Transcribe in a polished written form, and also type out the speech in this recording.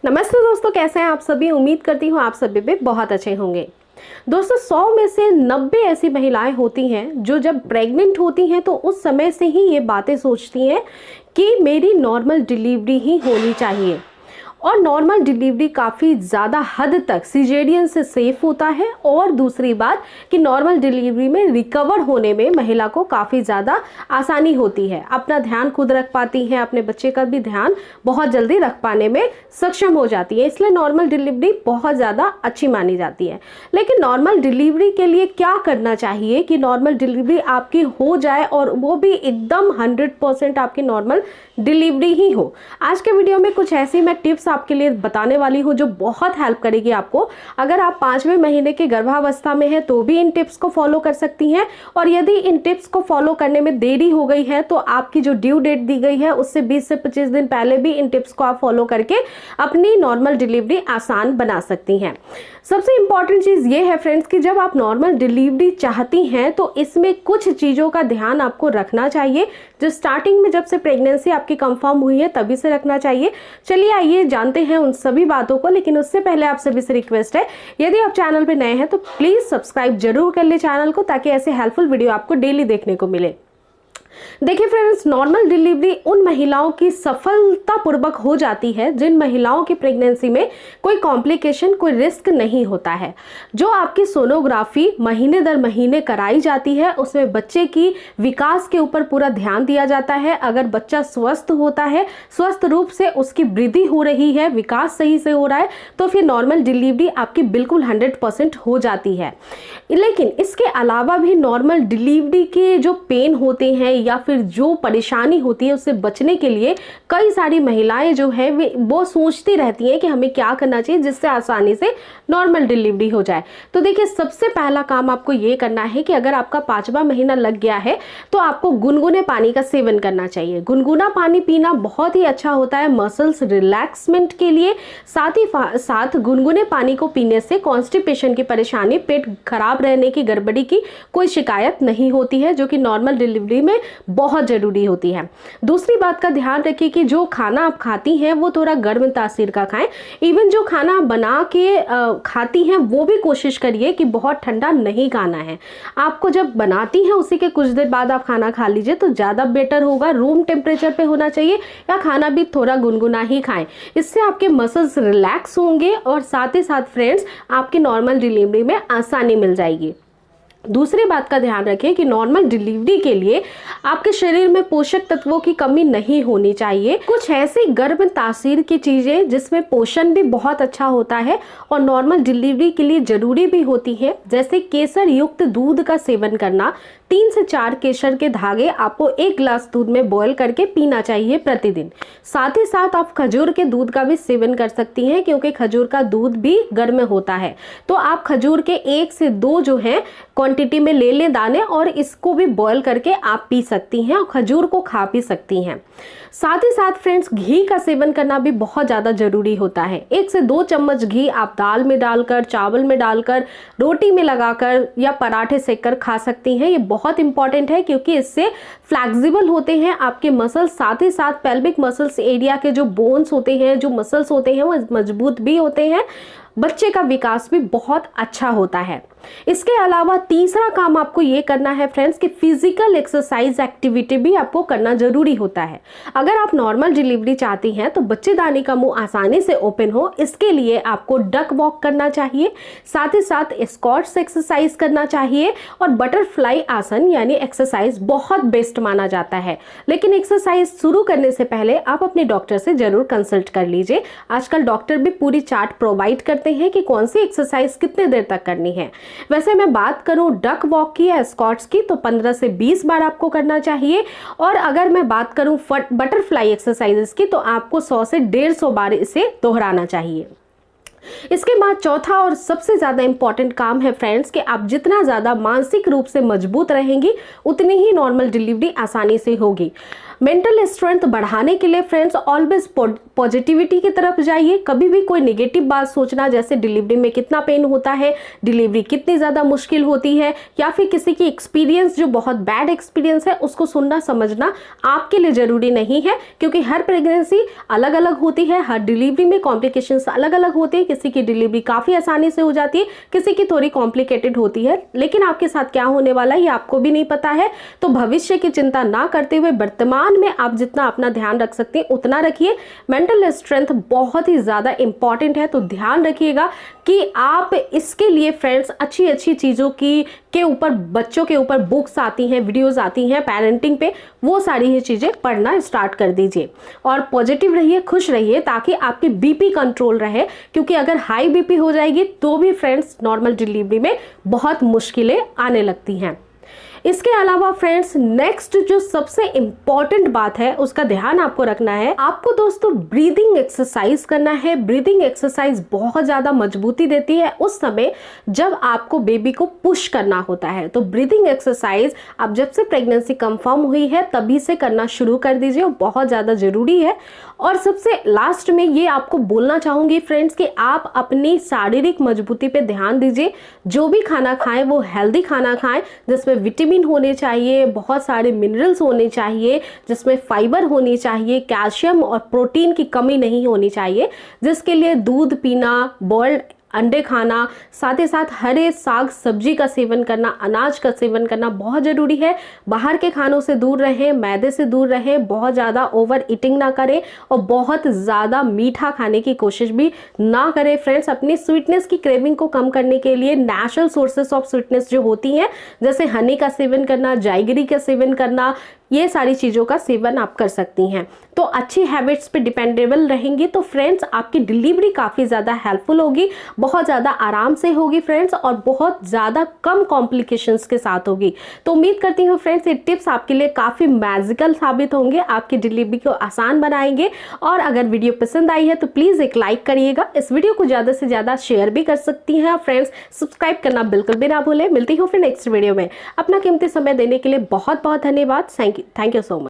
नमस्ते दोस्तों, कैसे हैं आप सभी। उम्मीद करती हूँ आप सभी भी बहुत अच्छे होंगे। दोस्तों 100 में से 90 ऐसी महिलाएं होती हैं जो जब प्रेग्नेंट होती हैं तो उस समय से ही ये बातें सोचती हैं कि मेरी नॉर्मल डिलीवरी ही होनी चाहिए। और नॉर्मल डिलीवरी काफ़ी ज़्यादा हद तक सिजेरियन से सेफ होता है। और दूसरी बात कि नॉर्मल डिलीवरी में रिकवर होने में महिला को काफ़ी ज़्यादा आसानी होती है, अपना ध्यान खुद रख पाती है, अपने बच्चे का भी ध्यान बहुत जल्दी रख पाने में सक्षम हो जाती है। इसलिए नॉर्मल डिलीवरी बहुत ज़्यादा अच्छी मानी जाती है। लेकिन नॉर्मल डिलीवरी के लिए क्या करना चाहिए कि नॉर्मल डिलीवरी आपकी हो जाए और वो भी एकदम 100% आपकी नॉर्मल डिलीवरी ही हो। आज के वीडियो में कुछ ऐसी मैं टिप्स आपके लिए बताने वाली हूँ जो बहुत हेल्प करेगी आपको। अगर आप 5वें महीने के गर्भावस्था में हैं तो भी इन टिप्स को फॉलो कर सकती हैं, और यदि इन टिप्स को फॉलो करने में देरी हो गई है तो आपकी जो ड्यू डेट दी गई है उससे 20 से 25 दिन पहले भी इन टिप्स को आप फॉलो करके अपनी नॉर्मल डिलीवरी आसान बना सकती हैं। सबसे इंपॉर्टेंट चीज़ ये है फ्रेंड्स कि जब आप नॉर्मल डिलीवरी चाहती हैं तो इसमें कुछ चीज़ों का ध्यान आपको रखना चाहिए जो स्टार्टिंग में जब से प्रेगनेंसी आपकी कंफर्म हुई है तभी से रखना चाहिए। चलिए आइए जानते हैं उन सभी बातों को। लेकिन उससे पहले आप सभी से रिक्वेस्ट है, यदि आप चैनल पे नए हैं तो प्लीज़ सब्सक्राइब जरूर कर ले चैनल को, ताकि ऐसे हेल्पफुल वीडियो आपको डेली देखने को मिले। देखिए फ्रेंड्स, नॉर्मल डिलीवरी उन महिलाओं की सफलतापूर्वक हो जाती है जिन महिलाओं की प्रेगनेंसी में कोई कॉम्प्लिकेशन, कोई रिस्क नहीं होता है। जो आपकी सोनोग्राफी महीने दर महीने कराई जाती है उसमें बच्चे की विकास के ऊपर पूरा ध्यान दिया जाता है। अगर बच्चा स्वस्थ होता है, स्वस्थ रूप से उसकी वृद्धि हो रही है, विकास सही से हो रहा है, तो फिर नॉर्मल डिलीवरी आपकी बिल्कुल 100% हो जाती है। लेकिन इसके अलावा भी नॉर्मल डिलीवरी के जो पेन होते हैं या फिर जो परेशानी होती है उससे बचने के लिए कई सारी महिलाएं जो है वो सोचती रहती हैं कि हमें क्या करना चाहिए जिससे आसानी से नॉर्मल डिलीवरी हो जाए। तो देखिए, सबसे पहला काम आपको ये करना है कि अगर आपका 5वां महीना लग गया है तो आपको गुनगुने पानी का सेवन करना चाहिए। गुनगुना पानी पीना बहुत ही अच्छा होता है मसल्स रिलैक्समेंट के लिए। साथ ही साथ गुनगुने पानी को पीने से कॉन्स्टिपेशन की परेशानी, पेट खराब रहने की, गड़बड़ी की कोई शिकायत नहीं होती है, जो कि नॉर्मल डिलीवरी में बहुत जरूरी होती है। दूसरी बात का ध्यान रखिए कि जो खाना आप खाती हैं वो थोड़ा गर्म तासीर का खाएं। इवन जो खाना आप बना के खाती हैं वो भी कोशिश करिए कि बहुत ठंडा नहीं खाना है। आपको जब बनाती हैं उसी के कुछ देर बाद आप खाना खा लीजिए तो ज़्यादा बेटर होगा। रूम टेम्परेचर पे होना चाहिए, या खाना भी थोड़ा गुनगुना ही खाएं। इससे आपके मसल्स रिलैक्स होंगे और साथ ही साथ फ्रेंड्स आपकी नॉर्मल डिलीवरी में आसानी मिल जाएगी। दूसरी बात का ध्यान रखें कि नॉर्मल डिलीवरी के लिए आपके शरीर में पोषक तत्वों की कमी नहीं होनी चाहिए। कुछ ऐसी गर्म तासीर की चीज़ें जिसमें पोषण भी बहुत अच्छा होता है और नॉर्मल डिलीवरी के लिए ज़रूरी भी होती है, जैसे केसर युक्त दूध का सेवन करना। 3 से 4 केसर के धागे आपको 1 गिलास दूध में बॉयल करके पीना चाहिए प्रतिदिन। साथ ही साथ आप खजूर के दूध का भी सेवन कर सकती हैं, क्योंकि खजूर का दूध भी गर्म होता है। तो आप खजूर के 1 से 2 जो है क्वांटिटी में ले लें दाने, और इसको भी बॉयल करके आप पी सकती हैं और खजूर को खा पी सकती हैं। साथ ही साथ फ्रेंड्स, घी का सेवन करना भी बहुत ज़्यादा ज़रूरी होता है। 1 से 2 चम्मच घी आप दाल में डालकर, चावल में डालकर, रोटी में लगाकर या पराठे सेककर खा सकती हैं। ये बहुत इंपॉर्टेंट है क्योंकि इससे फ्लैक्सिबल होते हैं आपके मसल्स। साथ ही साथ पेल्विक मसल्स एरिया के जो बोन्स होते हैं, जो मसल्स होते हैं, वो मजबूत भी होते हैं। बच्चे का विकास भी बहुत अच्छा होता है। इसके अलावा तीसरा काम आपको ये करना है फ्रेंड्स कि फिजिकल एक्सरसाइज एक्टिविटी भी आपको करना जरूरी होता है। अगर आप नॉर्मल डिलीवरी चाहती हैं तो बच्चेदानी का मुंह आसानी से ओपन हो, इसके लिए आपको डक वॉक करना चाहिए। साथ ही साथ स्क्वाट्स एक्सरसाइज करना चाहिए, और बटरफ्लाई आसन यानी एक्सरसाइज बहुत बेस्ट माना जाता है। लेकिन एक्सरसाइज शुरू करने से पहले आप अपने डॉक्टर से जरूर कंसल्ट कर लीजिए। आजकल डॉक्टर भी पूरी चार्ट प्रोवाइड करते हैं कि कौन सी एक्सरसाइज कितने देर तक करनी है। वैसे मैं बात करूं डक वॉक की या स्क्वाट्स की तो 15 से 20 बार आपको करना चाहिए, और अगर मैं बात करूं बटरफ्लाई एक्सरसाइजेस की तो आपको 100 से 150 बार इसे दोहराना चाहिए। इसके बाद चौथा और सबसे ज़्यादा इंपॉर्टेंट काम है फ्रेंड्स कि आप जितना ज़्यादा मानसिक रूप से मजबूत रहेंगी उतनी ही नॉर्मल डिलीवरी आसानी से होगी। मेंटल स्ट्रेंथ बढ़ाने के लिए फ्रेंड्स ऑलवेज पॉजिटिविटी की तरफ जाइए। कभी भी कोई नेगेटिव बात सोचना, जैसे डिलीवरी में कितना पेन होता है, डिलीवरी कितनी ज़्यादा मुश्किल होती है, या फिर किसी की एक्सपीरियंस जो बहुत बैड एक्सपीरियंस है उसको सुनना समझना आपके लिए ज़रूरी नहीं है, क्योंकि हर प्रेगनेंसी अलग अलग होती है, हर डिलीवरी में कॉम्प्लिकेशंस अलग अलग होती है। किसी की डिलीवरी काफ़ी आसानी से हो जाती है, किसी की थोड़ी कॉम्प्लिकेटेड होती है, लेकिन आपके साथ क्या होने वाला है ये आपको भी नहीं पता है। तो भविष्य की चिंता ना करते हुए वर्तमान में आप जितना अपना ध्यान रख सकते हैं उतना रखिए। मेंटल स्ट्रेंथ बहुत ही ज़्यादा इंपॉर्टेंट है, तो ध्यान रखिएगा कि आप इसके लिए फ्रेंड्स अच्छी अच्छी चीज़ों के ऊपर, बच्चों के ऊपर बुक्स आती हैं, वीडियोस आती हैं पेरेंटिंग पे, वो सारी ही चीज़ें पढ़ना स्टार्ट कर दीजिए। और पॉजिटिव रहिए, खुश रहिए, ताकि आपकी बीपी कंट्रोल रहे, क्योंकि अगर हाई बीपी हो जाएगी तो भी फ्रेंड्स नॉर्मल डिलीवरी में बहुत मुश्किलें आने लगती हैं। इसके अलावा फ्रेंड्स नेक्स्ट जो सबसे इंपॉर्टेंट बात है उसका ध्यान आपको रखना है। आपको दोस्तों ब्रीदिंग एक्सरसाइज करना है। ब्रीदिंग एक्सरसाइज बहुत ज़्यादा मजबूती देती है उस समय जब आपको बेबी को पुश करना होता है। तो ब्रीदिंग एक्सरसाइज आप जब से प्रेगनेंसी कंफर्म हुई है तभी से करना शुरू कर दीजिए, बहुत ज़्यादा ज़रूरी है। और सबसे लास्ट में ये आपको बोलना चाहूँगी फ्रेंड्स कि आप अपनी शारीरिक मजबूती पे ध्यान दीजिए। जो भी खाना खाएं वो हेल्दी खाना खाएं, जिसमें विटामिन होने चाहिए, बहुत सारे मिनरल्स होने चाहिए, जिसमें फाइबर होनी चाहिए, कैल्शियम और प्रोटीन की कमी नहीं होनी चाहिए, जिसके लिए दूध पीना, बॉइल्ड अंडे खाना, साथ ही साथ हरे साग सब्जी का सेवन करना, अनाज का सेवन करना बहुत ज़रूरी है। बाहर के खानों से दूर रहें, मैदे से दूर रहें, बहुत ज़्यादा ओवर ईटिंग ना करें और बहुत ज़्यादा मीठा खाने की कोशिश भी ना करें। फ्रेंड्स अपनी स्वीटनेस की क्रेविंग को कम करने के लिए नेचुरल सोर्सेस ऑफ स्वीटनेस जो होती हैं, जैसे हनी का सेवन करना, जाइगरी का सेवन करना, ये सारी चीज़ों का सेवन आप कर सकती हैं। तो अच्छी हैबिट्स पे डिपेंडेबल रहेंगी तो फ्रेंड्स आपकी डिलीवरी काफ़ी ज़्यादा हेल्पफुल होगी, बहुत ज़्यादा आराम से होगी फ्रेंड्स, और बहुत ज़्यादा कम कॉम्प्लिकेशंस के साथ होगी। तो उम्मीद करती हूँ फ्रेंड्स ये टिप्स आपके लिए काफ़ी मैजिकल साबित होंगे, आपकी डिलीवरी को आसान बनाएंगे। और अगर वीडियो पसंद आई है तो प्लीज़ एक लाइक करिएगा। इस वीडियो को ज़्यादा से ज़्यादा शेयर भी कर सकती हैं फ्रेंड्स। सब्सक्राइब करना बिल्कुल भी ना भूलें। मिलती हूँ फिर नेक्स्ट वीडियो में। अपना कीमती समय देने के लिए बहुत बहुत धन्यवाद। Thank you so much.